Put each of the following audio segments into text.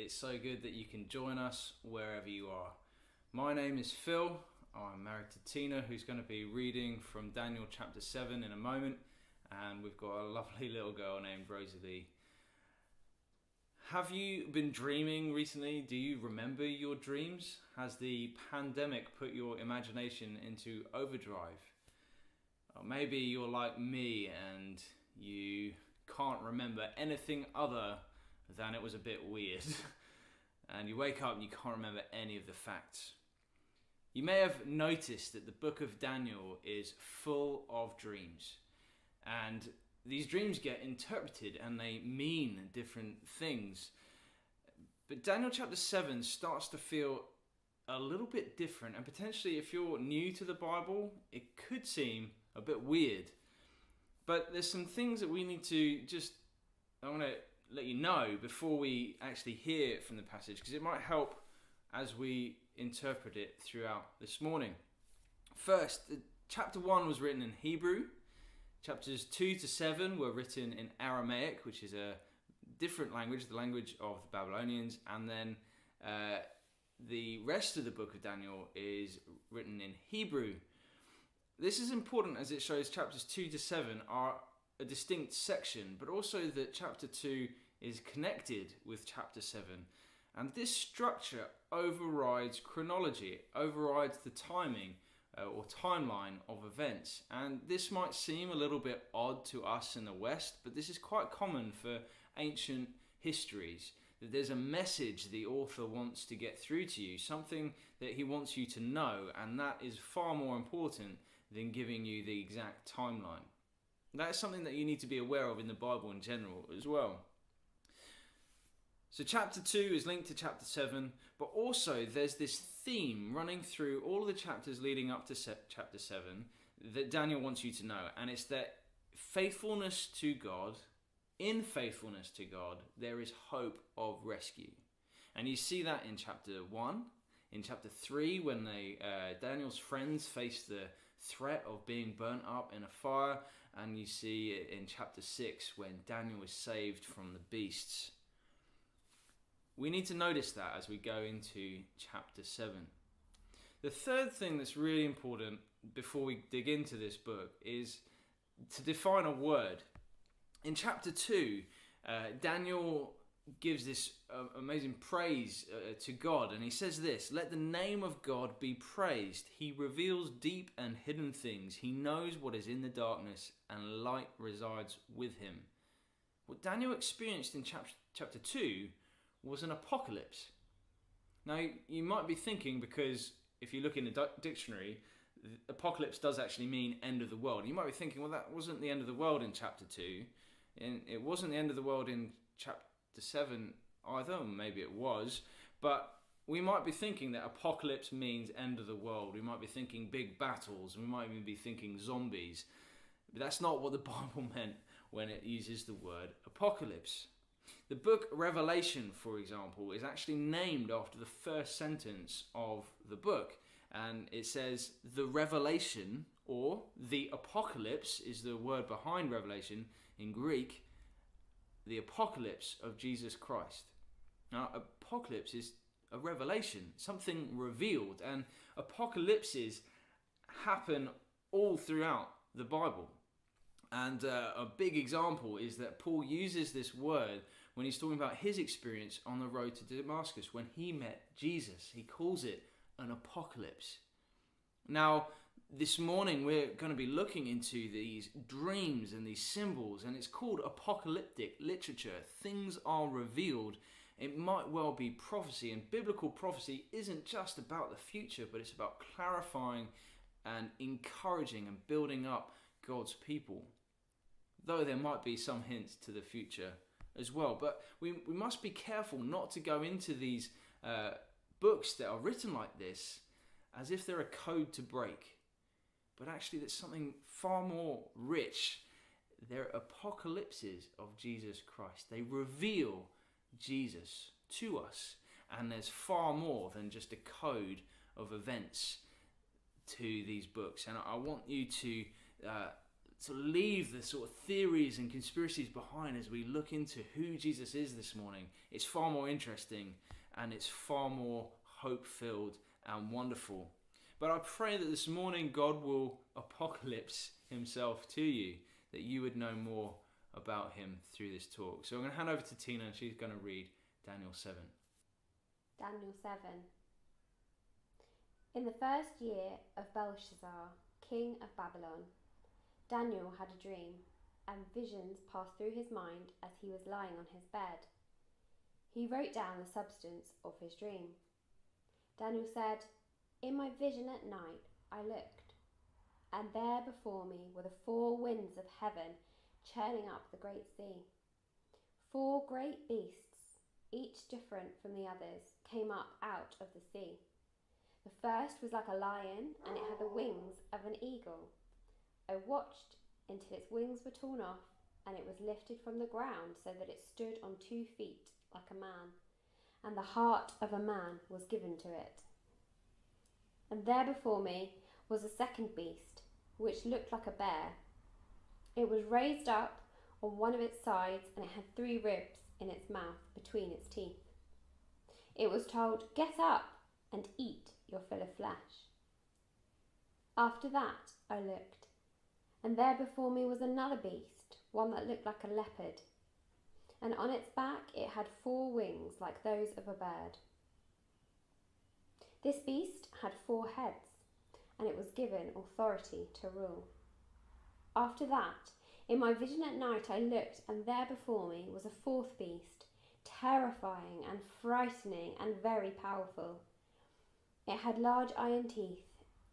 It's so good that you can join us wherever you are. My name is Phil. I'm married to Tina, who's going to be reading from Daniel chapter 7 in a moment. And we've got a lovely little girl named Rosalie. Have you been dreaming recently? Do you remember your dreams? Has the pandemic put your imagination into overdrive? Or maybe you're like me and you can't remember anything other than it was a bit weird. And you wake up and you can't remember any of the facts. You may have noticed that the book of Daniel is full of dreams. And these dreams get interpreted and they mean different things. But Daniel chapter 7 starts to feel a little bit different. And potentially, if you're new to the Bible, it could seem a bit weird. But there's some things that we need to I want to let you know before we actually hear it from the passage, because it might help as we interpret it throughout this morning. First, chapter 1 was written in Hebrew. Chapters 2 to 7 were written in Aramaic, which is a different language, the language of the Babylonians. And then the rest of the book of Daniel is written in Hebrew. This is important as it shows chapters 2 to 7 are a distinct section, but also that chapter 2 is connected with chapter 7. And this structure overrides chronology, it overrides the timing or timeline of events. And this might seem a little bit odd to us in the West, but this is quite common for ancient histories, that there's a message the author wants to get through to you, something that he wants you to know, and that is far more important than giving you the exact timeline. That is something that you need to be aware of in the Bible in general as well. So chapter 2 is linked to chapter 7, but also there's this theme running through all of the chapters leading up to chapter 7 that Daniel wants you to know. And it's that faithfulness to God, in faithfulness to God, there is hope of rescue. And you see that in chapter 1, in chapter 3 when Daniel's friends face the threat of being burnt up in a fire, and you see it in chapter 6 when Daniel is saved from the beasts. We need to notice that as we go into chapter 7. The third thing that's really important before we dig into this book is to define a word. In chapter 2, Daniel gives this amazing praise to God, and he says this: "Let the name of God be praised. He reveals deep and hidden things. He knows what is in the darkness, and light resides with him." What Daniel experienced in chapter 2 was an apocalypse. Now, you might be thinking, because if you look in the dictionary, apocalypse does actually mean end of the world. You might be thinking, well, that wasn't the end of the world in chapter 2, and it wasn't the end of the world in chapter 7 either, maybe it was, but we might be thinking that apocalypse means end of the world. We might be thinking big battles, and we might even be thinking zombies. But that's not what the Bible meant when it uses the word apocalypse. The book Revelation, for example, is actually named after the first sentence of the book. And it says, the revelation, or the apocalypse is the word behind revelation in Greek, the apocalypse of Jesus Christ. Now, apocalypse is a revelation, something revealed. And apocalypses happen all throughout the Bible. And a big example is that Paul uses this word when he's talking about his experience on the road to Damascus when he met Jesus. He calls it an apocalypse. Now, this morning we're going to be looking into these dreams and these symbols, and it's called apocalyptic literature. Things are revealed. It might well be prophecy, and biblical prophecy isn't just about the future, but it's about clarifying and encouraging and building up God's people. Though there might be some hints to the future as well. But we must be careful not to go into these books that are written like this as if they're a code to break. But actually there's something far more rich. They're apocalypses of Jesus Christ. They reveal Jesus to us. And there's far more than just a code of events to these books. And I want you to to leave the sort of theories and conspiracies behind as we look into who Jesus is this morning. It's far more interesting and it's far more hope-filled and wonderful. But I pray that this morning God will apocalypse himself to you, that you would know more about him through this talk. So I'm going to hand over to Tina and she's going to read Daniel 7. Daniel 7. In the first year of Belshazzar, king of Babylon, Daniel had a dream, and visions passed through his mind as he was lying on his bed. He wrote down the substance of his dream. Daniel said, "In my vision at night I looked, and there before me were the four winds of heaven churning up the great sea. Four great beasts, each different from the others, came up out of the sea. The first was like a lion, and it had the wings of an eagle. I watched until its wings were torn off, and it was lifted from the ground so that it stood on 2 feet like a man, and the heart of a man was given to it. And there before me was a second beast, which looked like a bear. It was raised up on one of its sides, and it had 3 ribs in its mouth between its teeth. It was told, 'Get up and eat your fill of flesh.' After that I looked, and there before me was another beast, one that looked like a leopard, and on its back it had 4 wings like those of a bird. This beast had 4 heads, and it was given authority to rule. After that, in my vision at night I looked, and there before me was a 4th beast, terrifying and frightening and very powerful. It had large iron teeth.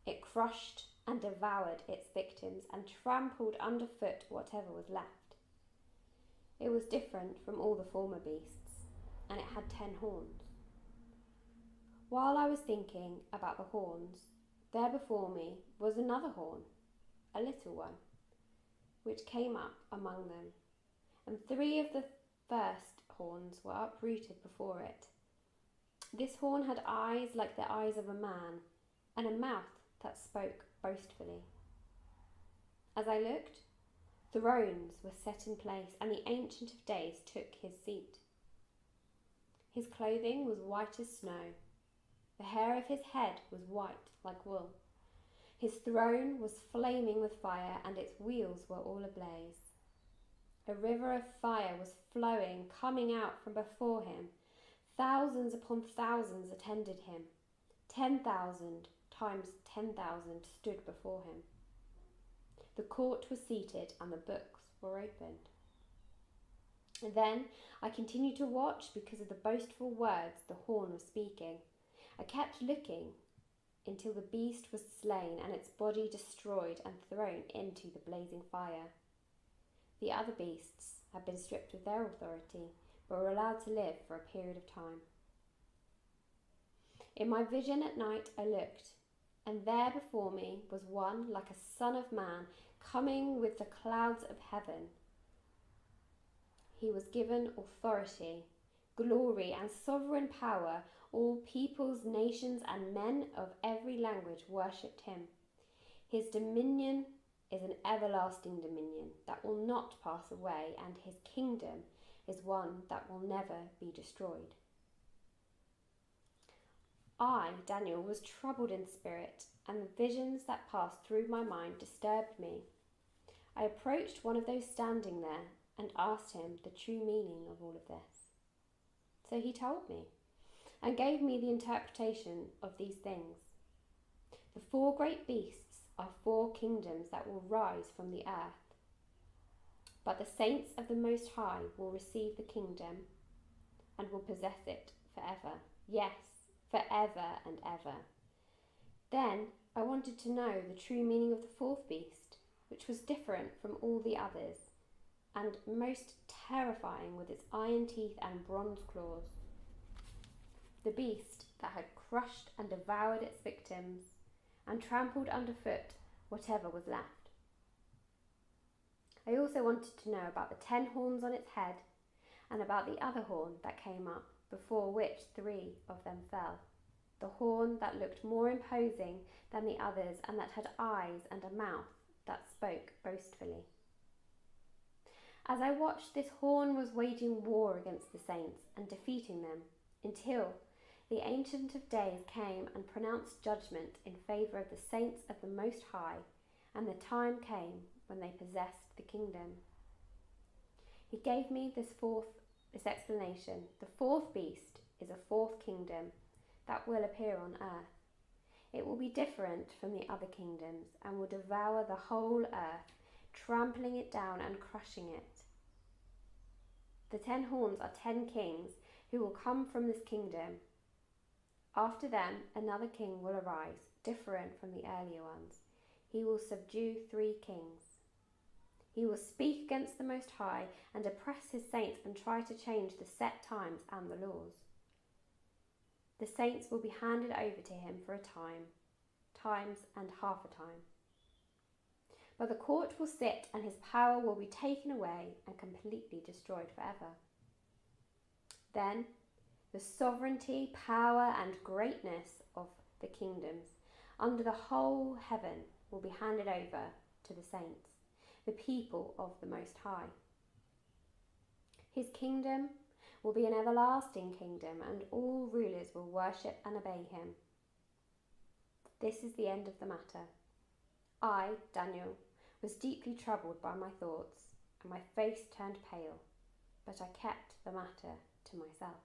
It crushed and devoured its victims and trampled underfoot whatever was left. It was different from all the former beasts, and it had 10 horns. While I was thinking about the horns, there before me was another horn, a little one, which came up among them, and 3 of the first horns were uprooted before it. This horn had eyes like the eyes of a man, and a mouth that spoke boastfully. As I looked, thrones were set in place, and the Ancient of Days took his seat. His clothing was white as snow. The hair of his head was white like wool. His throne was flaming with fire, and its wheels were all ablaze. A river of fire was flowing, coming out from before him. Thousands upon thousands attended him. 10,000 times 10,000 stood before him. The court was seated, and the books were opened. And then I continued to watch because of the boastful words the horn was speaking. I kept looking until the beast was slain and its body destroyed and thrown into the blazing fire. The other beasts had been stripped of their authority, but were allowed to live for a period of time. In my vision at night I looked, and there before me was one like a son of man coming with the clouds of heaven. He was given authority, glory, and sovereign power. All peoples, nations, and men of every language worshipped him. His dominion is an everlasting dominion that will not pass away, and his kingdom is one that will never be destroyed. I, Daniel, was troubled in spirit, and the visions that passed through my mind disturbed me. I approached one of those standing there and asked him the true meaning of all of this. So he told me and gave me the interpretation of these things. The 4 great beasts are 4 kingdoms that will rise from the earth. But the saints of the Most High will receive the kingdom and will possess it forever. Yes, forever and ever. Then I wanted to know the true meaning of the 4th beast, which was different from all the others, and most terrifying with its iron teeth and bronze claws. The beast that had crushed and devoured its victims and trampled underfoot whatever was left. I also wanted to know about the 10 horns on its head and about the other horn that came up, before which 3 of them fell. The horn that looked more imposing than the others and that had eyes and a mouth that spoke boastfully. As I watched, this horn was waging war against the saints and defeating them until the Ancient of Days came and pronounced judgment in favour of the saints of the Most High, and the time came when they possessed the kingdom. He gave me this explanation. The fourth beast is a fourth kingdom that will appear on earth. It will be different from the other kingdoms and will devour the whole earth, trampling it down and crushing it. The 10 horns are 10 kings who will come from this kingdom. After them, another king will arise, different from the earlier ones. He will subdue 3 kings. He will speak against the Most High and oppress his saints and try to change the set times and the laws. The saints will be handed over to him for a time, times and half a time. But the court will sit and his power will be taken away and completely destroyed forever. Then the sovereignty, power and greatness of the kingdoms under the whole heaven will be handed over to the saints, the people of the Most High. His kingdom will be an everlasting kingdom, and all rulers will worship and obey him. This is the end of the matter. I, Daniel, was deeply troubled by my thoughts, and my face turned pale, but I kept the matter to myself.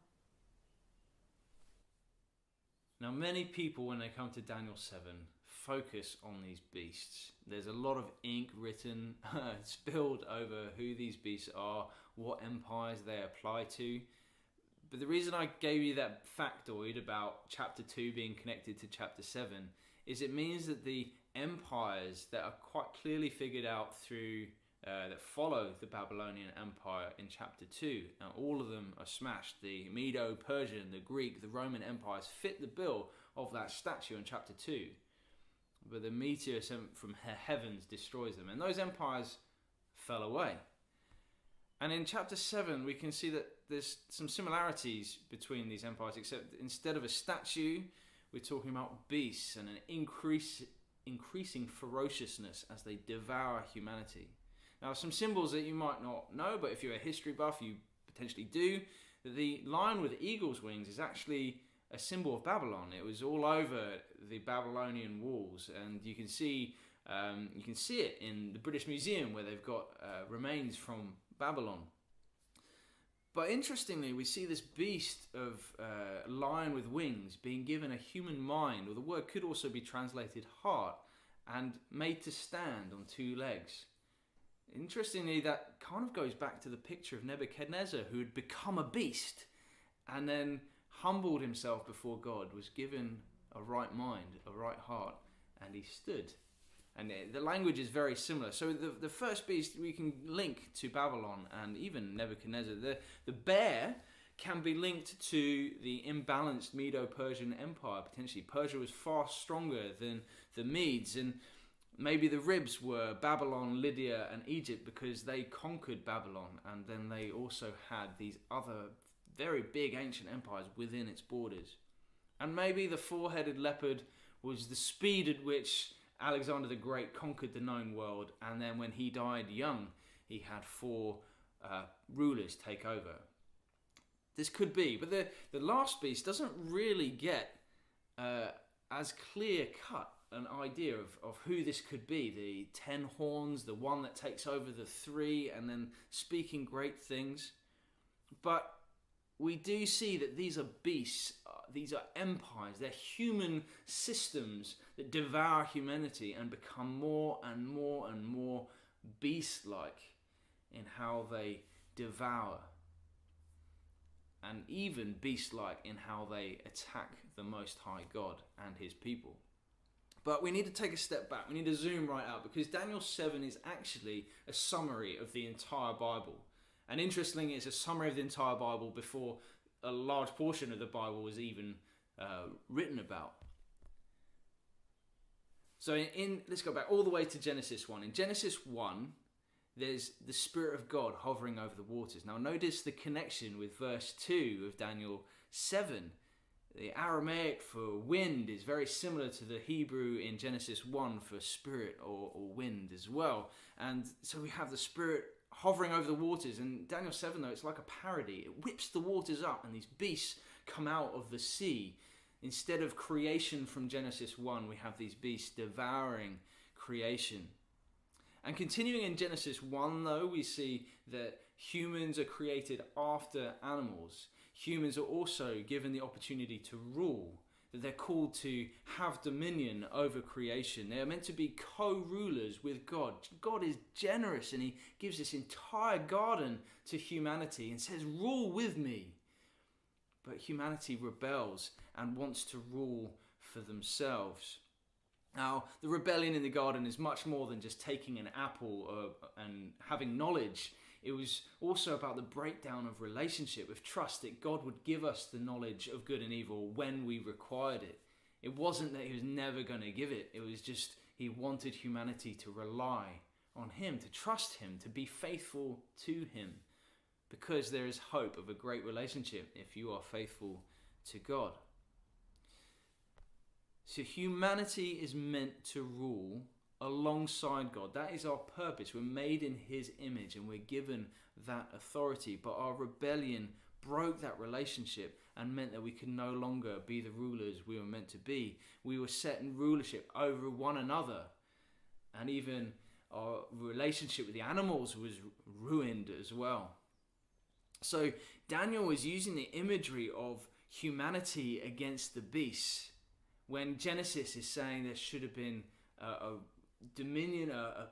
Now, many people, when they come to Daniel 7, focus on these beasts. There's a lot of ink written, spilled over who these beasts are, what empires they apply to. But the reason I gave you that factoid about chapter 2 being connected to chapter 7 is it means that the empires that are quite clearly figured out through that follow the Babylonian Empire in chapter 2. Now, all of them are smashed. The Medo-Persian, the Greek, the Roman empires fit the bill of that statue in chapter 2. But the meteor sent from heavens destroys them. And those empires fell away. And in chapter 7, we can see that there's some similarities between these empires, except instead of a statue, we're talking about beasts and an increasing ferociousness as they devour humanity. Now, some symbols that you might not know, but if you're a history buff, you potentially do. The lion with eagle's wings is actually a symbol of Babylon. It was all over the Babylonian walls, and you can see it in the British Museum where they've got remains from Babylon. But interestingly, we see this beast of lion with wings being given a human mind, or the word could also be translated heart, and made to stand on 2 legs. Interestingly, that kind of goes back to the picture of Nebuchadnezzar, who had become a beast and then humbled himself before God, was given a right mind, a right heart, and he stood. And the language is very similar. So the first beast we can link to Babylon and even Nebuchadnezzar. The bear can be linked to the imbalanced Medo-Persian Empire, potentially. Persia was far stronger than the Medes, and maybe the ribs were Babylon, Lydia, and Egypt because they conquered Babylon, and then they also had these other very big ancient empires within its borders. And maybe the 4-headed leopard was the speed at which Alexander the Great conquered the known world, and then when he died young, he had 4 rulers take over. This could be, but the last beast doesn't really get as clear-cut an idea of who this could be. The 10 horns, the one that takes over the 3, and then speaking great things. But we do see that these are beasts, these are empires, they're human systems that devour humanity and become more and more and more beast-like in how they devour, and even beast-like in how they attack the Most High God and his people. But we need to take a step back, we need to zoom right out, because Daniel 7 is actually a summary of the entire Bible. And interestingly, it's a summary of the entire Bible before a large portion of the Bible was even written about. So let's go back all the way to Genesis 1. In Genesis 1, there's the Spirit of God hovering over the waters. Now notice the connection with verse 2 of Daniel 7. The Aramaic for wind is very similar to the Hebrew in Genesis 1 for spirit or wind as well. And so we have the Spirit hovering over the waters. And Daniel 7, though, it's like a parody. It whips the waters up and these beasts come out of the sea. Instead of creation from Genesis 1, we have these beasts devouring creation. And continuing in Genesis 1, though, we see that humans are created after animals. Humans are also given the opportunity to rule, that they're called to have dominion over creation. They are meant to be co-rulers with God. God is generous and he gives this entire garden to humanity and says, rule with me. But humanity rebels and wants to rule for themselves. Now, the rebellion in the garden is much more than just taking an apple and having knowledge. It was also about the breakdown of relationship with trust that God would give us the knowledge of good and evil when we required it. It wasn't that he was never going to give it. It was just he wanted humanity to rely on him, to trust him, to be faithful to him. Because there is hope of a great relationship if you are faithful to God. So humanity is meant to rule alongside God. That is our purpose. We're made in his image and we're given that authority. But our rebellion broke that relationship and meant that we could no longer be the rulers we were meant to be. We were set in rulership over one another. And even our relationship with the animals was ruined as well. So Daniel is using the imagery of humanity against the beasts. When Genesis is saying there should have been a dominion, a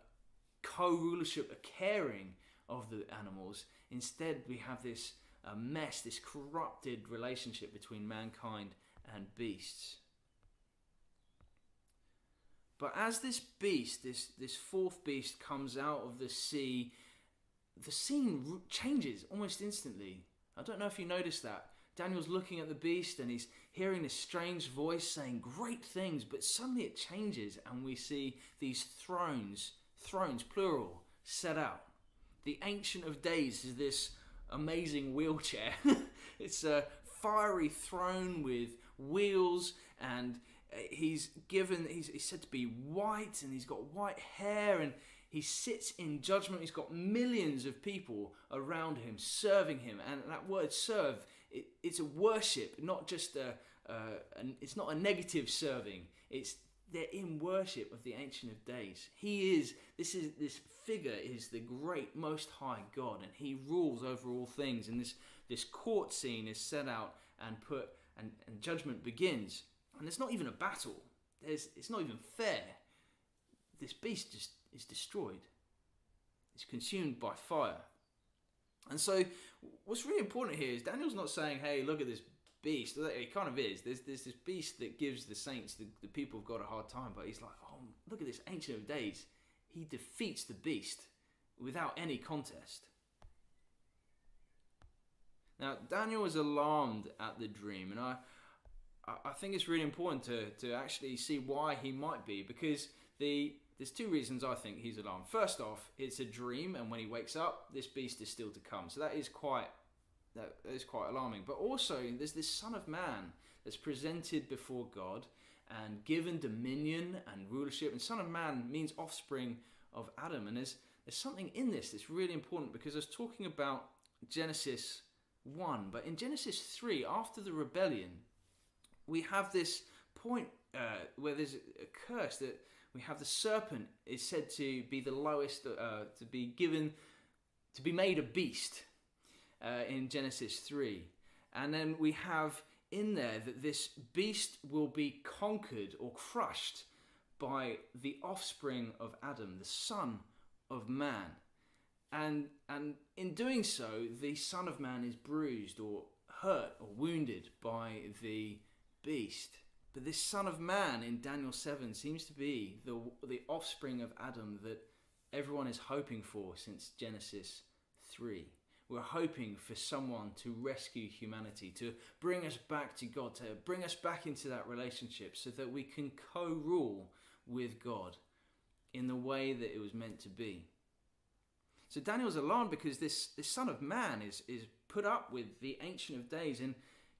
co-rulership, a caring of the animals. Instead, we have this mess, this corrupted relationship between mankind and beasts. But as this beast, this fourth beast comes out of the sea, the scene changes almost instantly. I don't know if you noticed that. Daniel's looking at the beast and he's hearing this strange voice saying great things, but suddenly it changes and we see these thrones plural, set out. The Ancient of Days is this amazing wheelchair. It's a fiery throne with wheels, and he's said to be white, and he's got white hair, and he sits in judgment. He's got millions of people around him serving him, and that word serve, it's a worship, not just it's not a negative serving. They're in worship of the Ancient of Days. This figure is the great Most High God, and he rules over all things. And this court scene is set out and judgment begins. And there's not even a battle. It's not even fair. This beast just is destroyed. It's consumed by fire. And so what's really important here is Daniel's not saying, hey, look at this beast. It kind of is. There's this beast that gives the saints, the people of God, a hard time. But he's like, oh, look at this Ancient of Days. He defeats the beast without any contest. Now, Daniel is alarmed at the dream. And I think it's really important to actually see why he might be. Because there's two reasons I think he's alarmed. First off, it's a dream, and when he wakes up, this beast is still to come. So that is quite alarming. But also, there's this Son of Man that's presented before God and given dominion and rulership. And Son of Man means offspring of Adam. And there's something in this that's really important, because I was talking about Genesis 1. But in Genesis 3, after the rebellion, we have this point where there's a curse that we have the serpent is said to be the lowest, to be made a beast in Genesis 3. And then we have in there that this beast will be conquered or crushed by the offspring of Adam, the Son of Man. And in doing so, the Son of Man is bruised or hurt or wounded by the beast. But this Son of Man in Daniel 7 seems to be the offspring of Adam that everyone is hoping for since Genesis 3. We're hoping for someone to rescue humanity, to bring us back to God, to bring us back into that relationship so that we can co-rule with God in the way that it was meant to be. So Daniel's alarmed because this Son of Man is put up with the Ancient of Days, and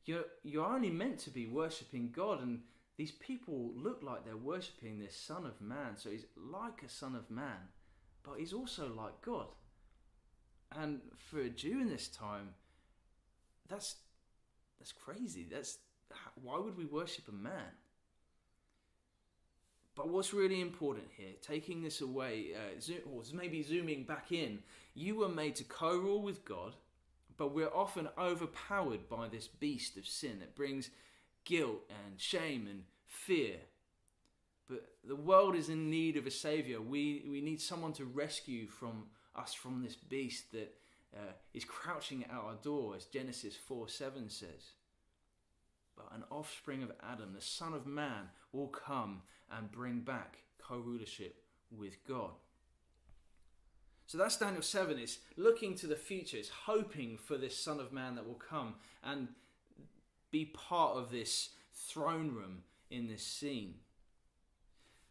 you're only meant to be worshipping God, and these people look like they're worshipping this Son of Man. So he's like a Son of Man, but he's also like God. And for a Jew in this time, that's crazy. Why would we worship a man? But what's really important here, taking this away, or maybe zooming back in, you were made to co-rule with God, but we're often overpowered by this beast of sin that brings guilt and shame and fear. But the world is in need of a saviour. We need someone to rescue us from this beast that is crouching at our door, as Genesis 4:7 says. But an offspring of Adam, the Son of Man, will come and bring back co-rulership with God. So that's Daniel 7. It's looking to the future. It's hoping for this Son of Man that will come and be part of this throne room in this scene.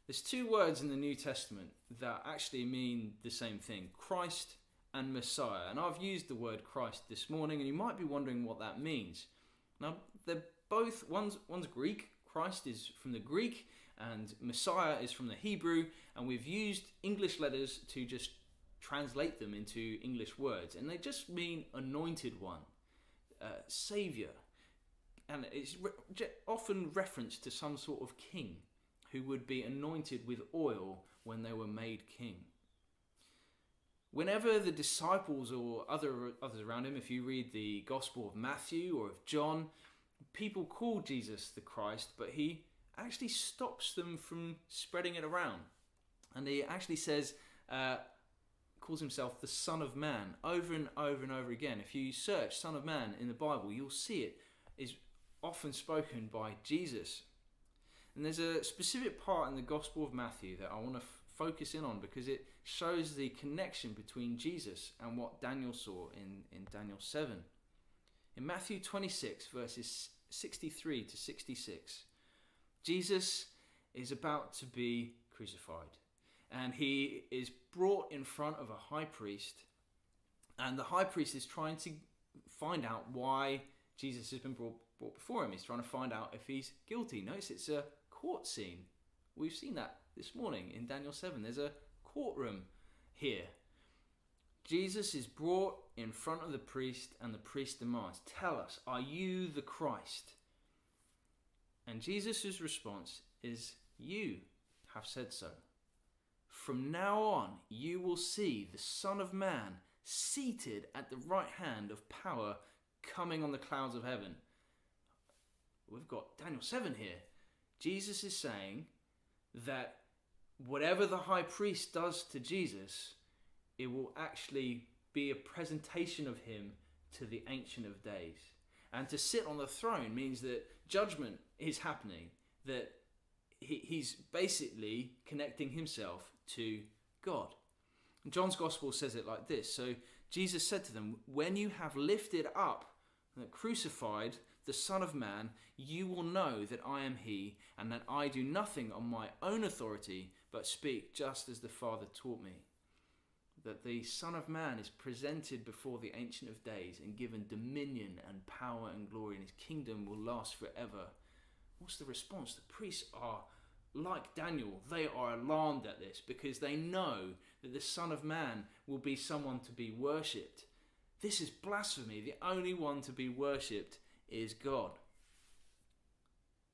There's two words in the New Testament that actually mean the same thing: Christ and Messiah. And I've used the word Christ this morning, and you might be wondering what that means. Now, they're both, one's Greek. Christ is from the Greek, and Messiah is from the Hebrew, and we've used English letters to just translate them into English words, and they just mean anointed one, saviour, and it's often referenced to some sort of king who would be anointed with oil when they were made king. Whenever the disciples or others around him, if you read the Gospel of Matthew or of John, people call Jesus the Christ, but he actually stops them from spreading it around. And he actually says, calls himself the Son of Man over and over and over again. If you search Son of Man in the Bible, you'll see it is often spoken by Jesus. And there's a specific part in the Gospel of Matthew that I want to focus in on, because it shows the connection between Jesus and what Daniel saw in Daniel 7. In Matthew 26, verses 63 to 66, Jesus is about to be crucified, and he is brought in front of a high priest, and the high priest is trying to find out why Jesus has been brought before him. He's trying to find out if he's guilty. Notice it's a court scene. We've seen that this morning in Daniel 7. There's a courtroom here. Jesus is brought in front of the priest, and the priest demands, "Tell us, are you the Christ?" And Jesus' response is, "You have said so. From now on, you will see the Son of Man seated at the right hand of power, coming on the clouds of heaven." We've got Daniel 7 here. Jesus is saying that whatever the high priest does to Jesus, it will actually be a presentation of him to the Ancient of Days. And to sit on the throne means that judgment is happening, that he's basically connecting himself to God. And John's Gospel says it like this. So Jesus said to them, "When you have lifted up and crucified the Son of Man, you will know that I am he, and that I do nothing on my own authority, but speak just as the Father taught me." That the Son of Man is presented before the Ancient of Days and given dominion and power and glory, and his kingdom will last forever. What's the response? The priests are like Daniel. They are alarmed at this, because they know that the Son of Man will be someone to be worshipped. This is blasphemy. The only one to be worshipped is God.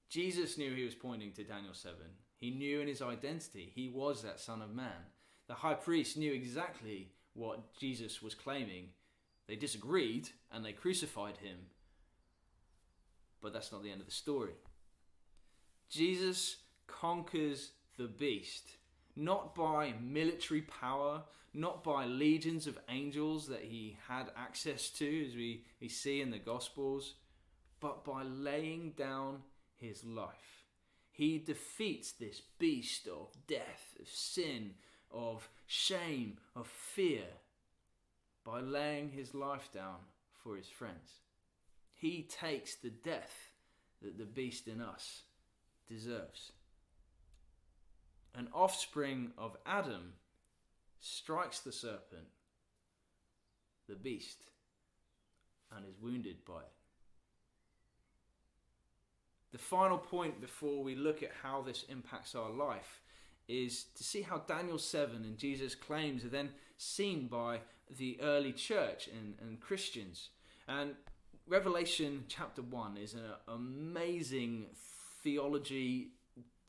Jesus knew he was pointing to Daniel 7. He knew in his identity he was that Son of Man. The high priest knew exactly what Jesus was claiming. They disagreed and they crucified him. But that's not the end of the story. Jesus conquers the beast, not by military power, not by legions of angels that he had access to, as we see in the Gospels, but by laying down his life. He defeats this beast of death, of sin, of shame, of fear, by laying his life down for his friends. He takes the death that the beast in us deserves. An offspring of Adam strikes the serpent, the beast, and is wounded by it. The final point before we look at how this impacts our life is to see how Daniel 7 and Jesus' claims are then seen by the early church and Christians. And Revelation chapter 1 is an amazing theology.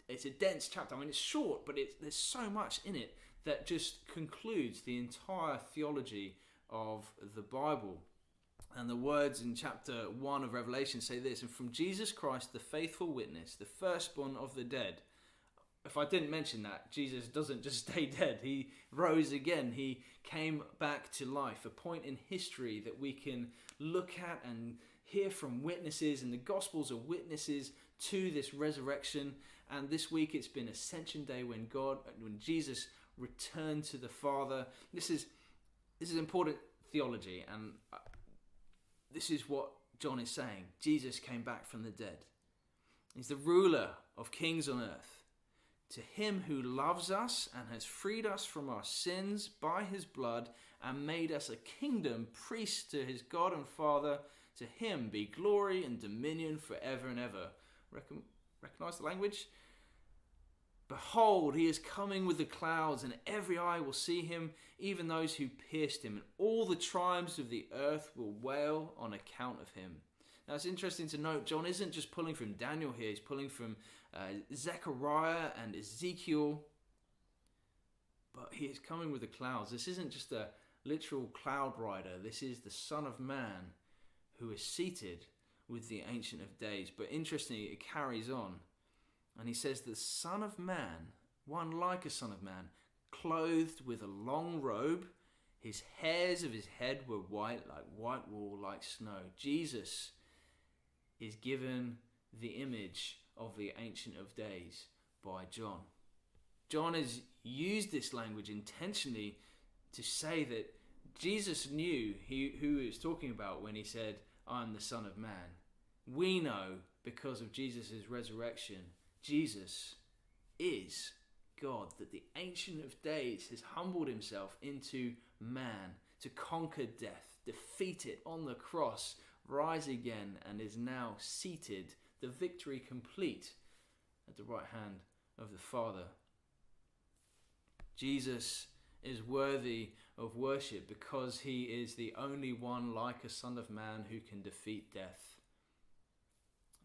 It's a dense chapter. I mean, it's short, but there's so much in it that just concludes the entire theology of the Bible. And the words in chapter 1 of Revelation say this: "And from Jesus Christ, the faithful witness, the firstborn of the dead." If I didn't mention that, Jesus doesn't just stay dead. He rose again. He came back to life, a point in history that we can look at and hear from witnesses, and the Gospels are witnesses to this resurrection. And this week it's been Ascension Day, when Jesus returned to the Father. This is important theology, and this is what John is saying. Jesus came back from the dead. He's the ruler of kings on earth. To him who loves us and has freed us from our sins by his blood and made us a kingdom, priests to his God and Father, to him be glory and dominion forever and ever. Recognize the language? Behold, he is coming with the clouds, and every eye will see him, even those who pierced him, and all the tribes of the earth will wail on account of him. Now, it's interesting to note, John isn't just pulling from Daniel here. He's pulling from Zechariah and Ezekiel. But he is coming with the clouds. This isn't just a literal cloud rider. This is the Son of Man who is seated with the Ancient of Days. But interestingly, it carries on. And he says, the Son of Man, one like a Son of Man, clothed with a long robe. His hairs of his head were white, like white wool, like snow. Jesus is given the image of the Ancient of Days by John. John has used this language intentionally to say that Jesus knew who he was talking about when he said, "I'm the Son of Man." We know, because of Jesus' resurrection, Jesus is God, that the Ancient of Days has humbled himself into man to conquer death, defeat it on the cross, rise again, and is now seated, the victory complete, at the right hand of the Father. Jesus is worthy of worship because he is the only one like a Son of Man who can defeat death.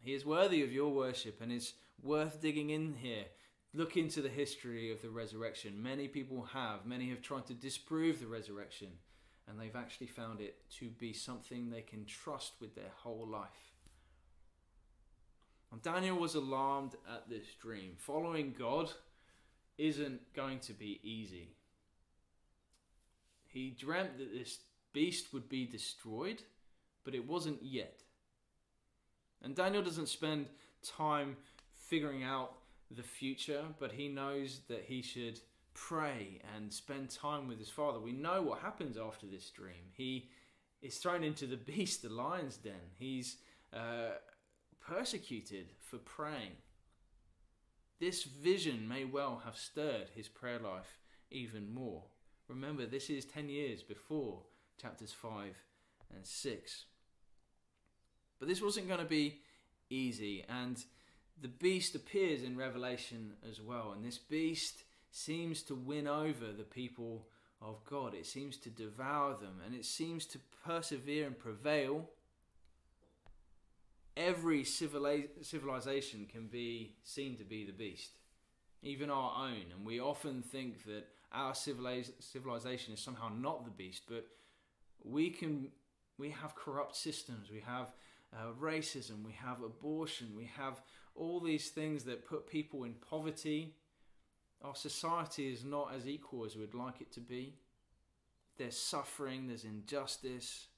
He is worthy of your worship, and it's worth digging in here. Look into the history of the resurrection. Many have tried to disprove the resurrection, and they've actually found it to be something they can trust with their whole life. And Daniel was alarmed at this dream. Following God isn't going to be easy. He dreamt that this beast would be destroyed, but it wasn't yet. And Daniel doesn't spend time figuring out the future, but he knows that he should pray and spend time with his Father. We know what happens after this dream. He is thrown into the beast, the lion's den. He's persecuted for praying. This vision may well have stirred his prayer life even more. Remember, this is 10 years before chapters 5 and 6. But this wasn't going to be easy, and the beast appears in Revelation as well, and this beast seems to win over the people of God. It seems to devour them, and it seems to persevere and prevail. Every civilization can be seen to be the beast, even our own, and we often think that our civilization is somehow not the beast, but we have corrupt systems, we have racism, we have abortion, we have all these things that put people in poverty. Our society is not as equal as we'd like it to be. There's suffering, there's injustice.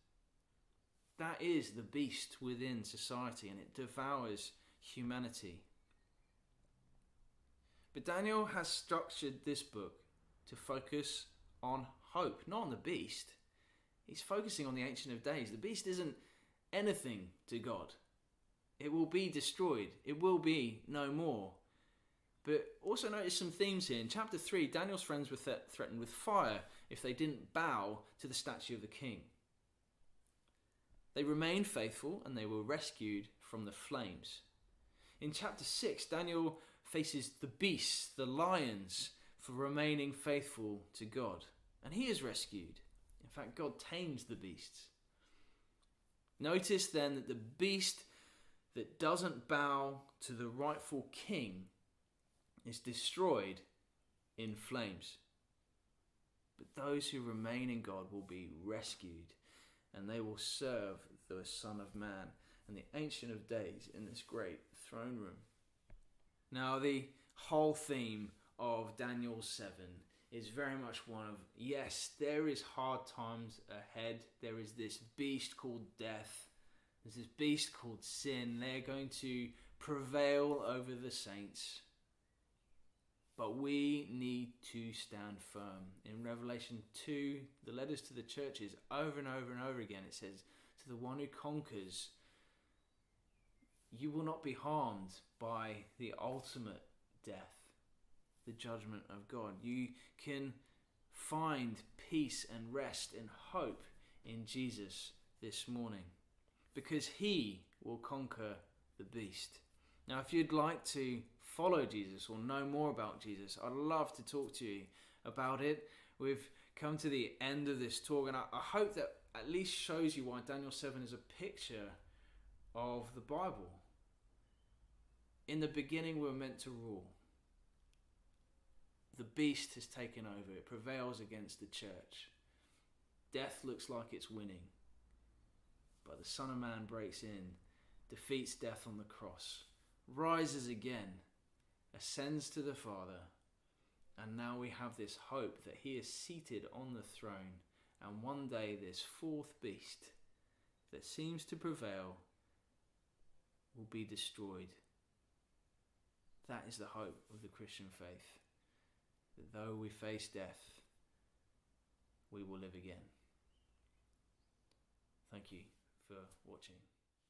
That is the beast within society, and it devours humanity. But Daniel has structured this book to focus on hope, not on the beast. He's focusing on the Ancient of Days. The beast isn't anything to God. It will be destroyed. It will be no more. But also notice some themes here. In chapter 3, Daniel's friends were threatened with fire if they didn't bow to the statue of the king. They remained faithful, and they were rescued from the flames. In chapter 6, Daniel faces the beasts, the lions, for remaining faithful to God. And he is rescued. In fact, God tames the beasts. Notice then that the beast that doesn't bow to the rightful king is destroyed in flames. But those who remain in God will be rescued, and they will serve the Son of Man and the Ancient of Days in this great throne room. Now, the whole theme of Daniel 7 is very much one of, yes, there is hard times ahead. There is this beast called death. There's this beast called sin. They're going to prevail over the saints. But we need to stand firm. In Revelation 2, the letters to the churches, over and over and over again, it says, to the one who conquers, you will not be harmed by the ultimate death, the judgment of God. You can find peace and rest and hope in Jesus this morning, because he will conquer the beast. Now, if you'd like to follow Jesus or know more about Jesus, I'd love to talk to you about it. We've come to the end of this talk, and I hope that at least shows you why Daniel 7 is a picture of the Bible. In the beginning, we're meant to rule. The beast has taken over. It prevails against the church. Death looks like it's winning. But the Son of Man breaks in, defeats death on the cross, rises again, ascends to the Father, and now we have this hope that he is seated on the throne, and one day this fourth beast that seems to prevail will be destroyed. That is the hope of the Christian faith, that though we face death, we will live again. Thank you for watching.